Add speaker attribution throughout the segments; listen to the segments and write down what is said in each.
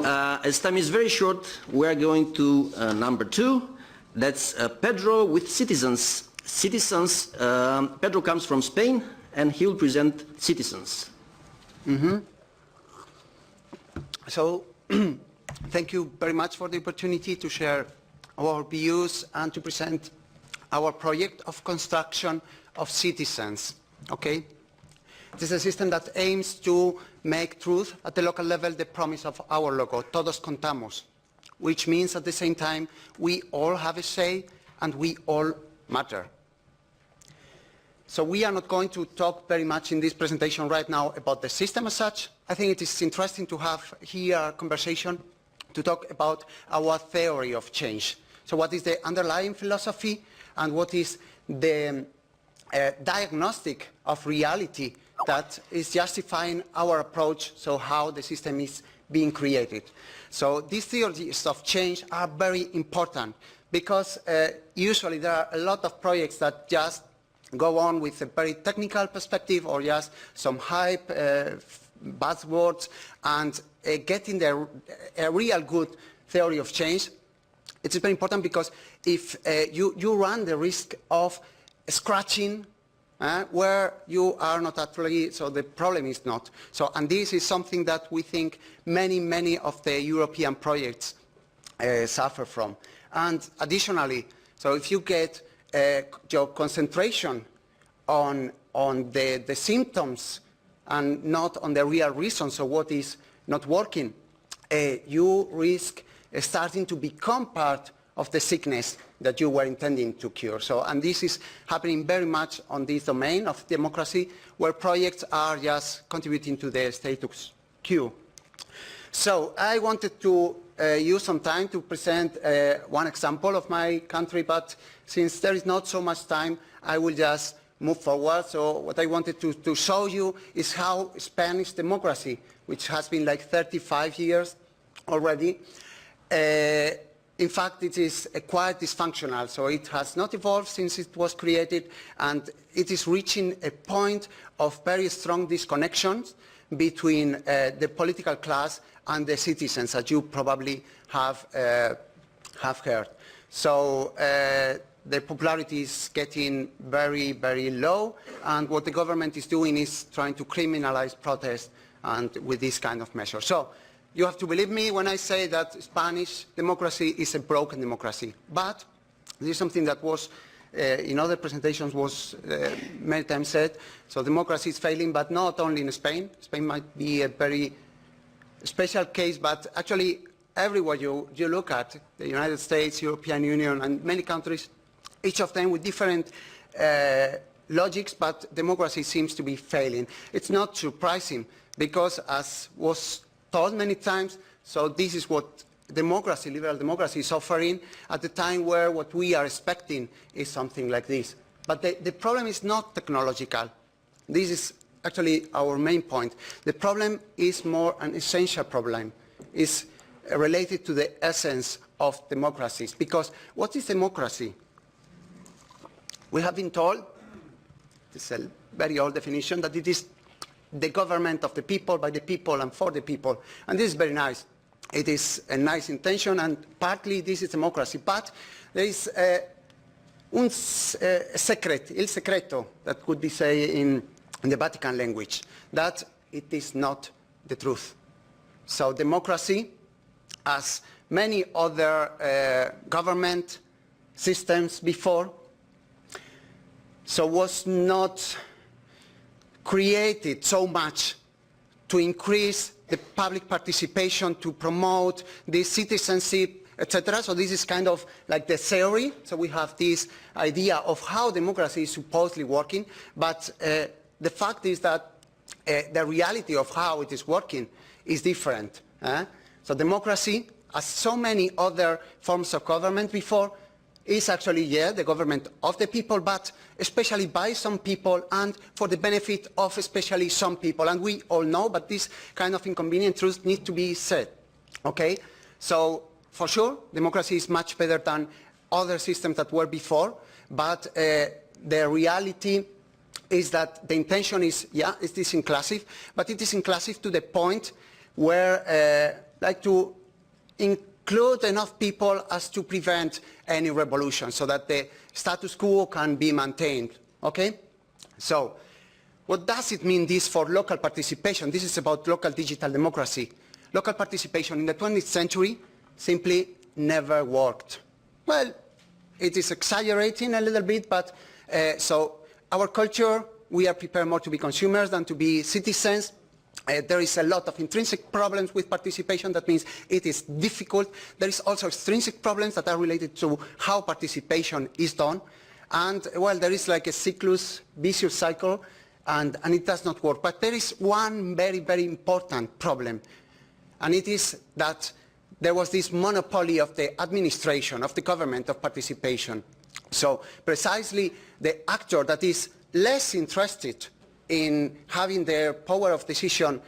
Speaker 1: As time is very short, we are going to number 2. That's Pedro with CitYsens. CitYsens, Pedro comes from Spain, and he'll present CitYsens.
Speaker 2: So, thank you very much for the opportunity to share our views and to present our project of construction of CitYsens. Okay? This is a system that aims to make truth at the local level the promise of our logo, todos contamos, which means at the same time we all have a say and we all matter. So we are not going to talk very much in this presentation right now about the system as such. I think it is interesting to have here a conversation to talk about our theory of change. So what is the underlying philosophy and what is the diagnostic of reality that is justifying our approach, so how the system is being created. So these theories of change are very important because usually there are a lot of projects that just go on with a very technical perspective or just some hype, buzzwords, and getting a real good theory of change. It's very important because if you run the risk of scratching where you are not actually, so the problem is not. So, and this is something that we think many of the European projects suffer from. And additionally, so if you get your concentration on the symptoms and not on the real reasons of what is not working, you risk starting to become part of the sickness that you were intending to cure. So, and this is happening very much on this domain of democracy, where projects are just contributing to the status quo. So I wanted to use some time to present one example of my country, but since there is not so much time, I will just move forward. So what I wanted to show you is how Spanish democracy, which has been like 35 years already, in fact, it is quite dysfunctional, so it has not evolved since it was created, and it is reaching a point of very strong disconnections between the political class and the citizens, as you probably have heard. So the popularity is getting very low, and what the government is doing is trying to criminalize protest and with this kind of measure. So you have to believe me when I say that Spanish democracy is a broken democracy. But this is something that was, in other presentations, was many times said. So democracy is failing, but not only in Spain. Spain might be a very special case, but actually everywhere you look at, the United States, European Union, and many countries, each of them with different logics, but democracy seems to be failing. It's not surprising, because as was told many times, so this is what democracy, liberal democracy, is offering at the time where what we are expecting is something like this. But the problem is not technological. This is actually our main point. The problem is more an essential problem. It's related to the essence of democracies. Because what is democracy? We have been told, it's a very old definition, that it is the government of the people, by the people, and for the people. And this is very nice. It is a nice intention, and partly this is democracy. But there is un secret, il secreto, that could be said in the Vatican language, that it is not the truth. So democracy, as many other government systems before, so was not created so much to increase the public participation, to promote the citizenship, etc. So this is kind of like the theory. So we have this idea of how democracy is supposedly working, but the fact is that the reality of how it is working is different. So democracy, as so many other forms of government before, is actually, yeah, the government of the people, but especially by some people and for the benefit of especially some people. And we all know, but this kind of inconvenient truth needs to be said. Okay? So, for sure, democracy is much better than other systems that were before, but the reality is that the intention is, yeah, it is inclusive, but it is inclusive to the point were like to include enough people as to prevent any revolution so that the status quo can be maintained, okay? So, what does it mean this for local participation? This is about local digital democracy. Local participation in the 20th century simply never worked. Well, it is exaggerating a little bit, but so our culture, we are prepared more to be consumers than to be citizens. There is a lot of intrinsic problems with participation. That means it is difficult. There is also extrinsic problems that are related to how participation is done. And, well, there is like a vicious cycle, and it does not work. But there is one very, very important problem, and it is that there was this monopoly of the administration, of the government, of participation. So precisely the actor that is less interested in having their power of decision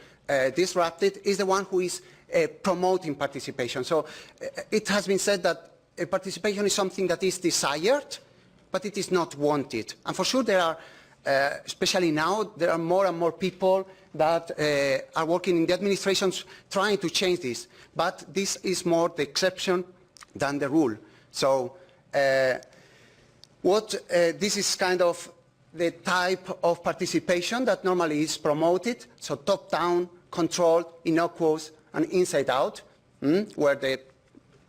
Speaker 2: disrupted is the one who is promoting participation. So it has been said that participation is something that is desired, but it is not wanted. And for sure there are, especially now, there are more and more people that are working in the administrations trying to change this. But this is more the exception than the rule. So this is kind of the type of participation that normally is promoted, so top-down, controlled, innocuous, and inside-out, where the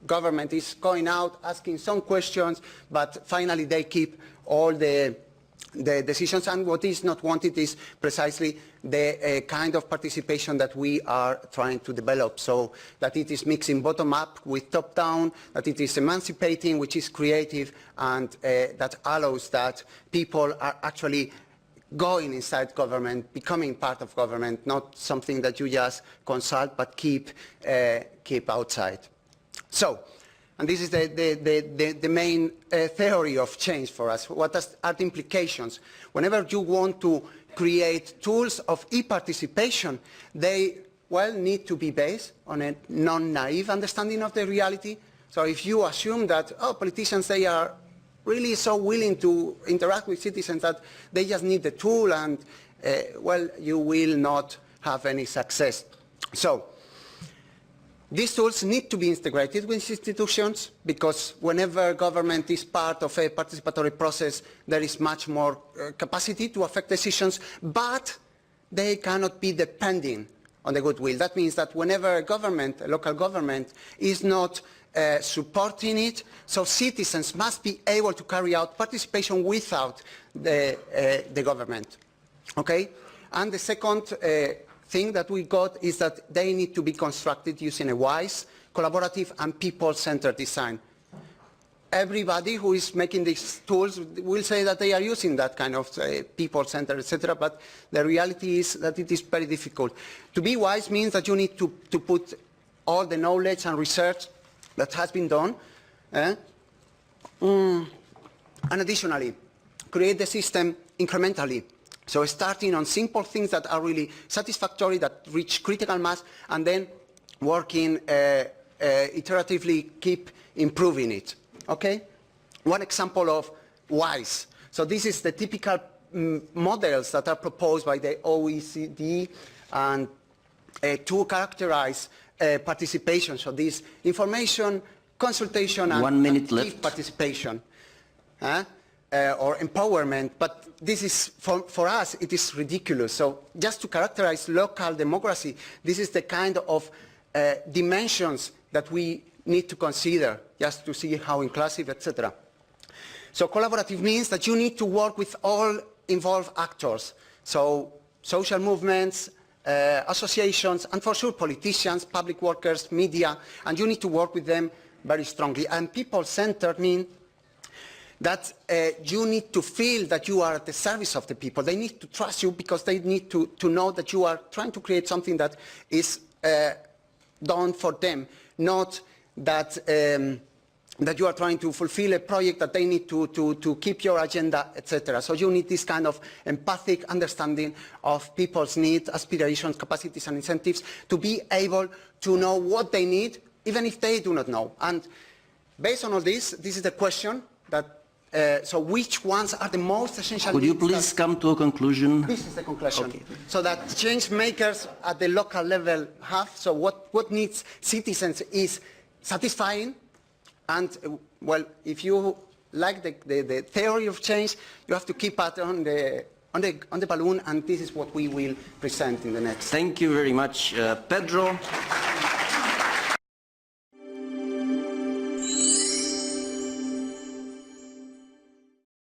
Speaker 2: government is going out, asking some questions, but finally they keep all the decisions, and what is not wanted is precisely the kind of participation that we are trying to develop, so that it is mixing bottom-up with top-down, that it is emancipating, which is creative, and that allows that people are actually going inside government, becoming part of government, not something that you just consult but keep outside. So, and this is the main theory of change for us. What are the implications? Whenever you want to create tools of e-participation, they, well, need to be based on a non-naive understanding of the reality. So if you assume that, oh, politicians, they are really so willing to interact with citizens that they just need the tool and, well, you will not have any success. So, these tools need to be integrated with institutions because whenever government is part of a participatory process, there is much more capacity to affect decisions, but they cannot be depending on the goodwill. That means that whenever a government, a local government, is not supporting it, so citizens must be able to carry out participation without the government. Okay? And the second thing that we got is that they need to be constructed using a wise, collaborative, and people-centered design. Everybody who is making these tools will say that they are using that kind of people-centered, etc., but the reality is that it is very difficult. To be wise means that you need to put all the knowledge and research that has been done, and additionally, create the system incrementally. So starting on simple things that are really satisfactory, that reach critical mass, and then working iteratively, keep improving it. Okay? One example of WISE. So this is the typical models that are proposed by the OECD and to characterize participation. So this information, consultation, and
Speaker 1: 1 minute
Speaker 2: active
Speaker 1: left.
Speaker 2: Participation. Or empowerment, but this is, for us, it is ridiculous. So just to characterize local democracy, this is the kind of dimensions that we need to consider, just to see how inclusive, etc. So collaborative means that you need to work with all involved actors. So social movements, associations, and for sure politicians, public workers, media, and you need to work with them very strongly. And people-centered mean that you need to feel that you are at the service of the people. They need to trust you because they need to know that you are trying to create something that is done for them, not that, that you are trying to fulfill a project that they need to keep your agenda, etc. So you need this kind of empathic understanding of people's needs, aspirations, capacities, and incentives to be able to know what they need, even if they do not know. And based on all this, this is the question that So which ones are the most essential?
Speaker 1: Could you
Speaker 2: needs
Speaker 1: please come to a conclusion?
Speaker 2: This is the conclusion.
Speaker 1: Okay.
Speaker 2: So that change makers at the local level have, so what needs citizens is satisfying, and well, if you like the theory of change, you have to keep it on the balloon, and this is what we will present in the next.
Speaker 1: Thank you very much, Pedro.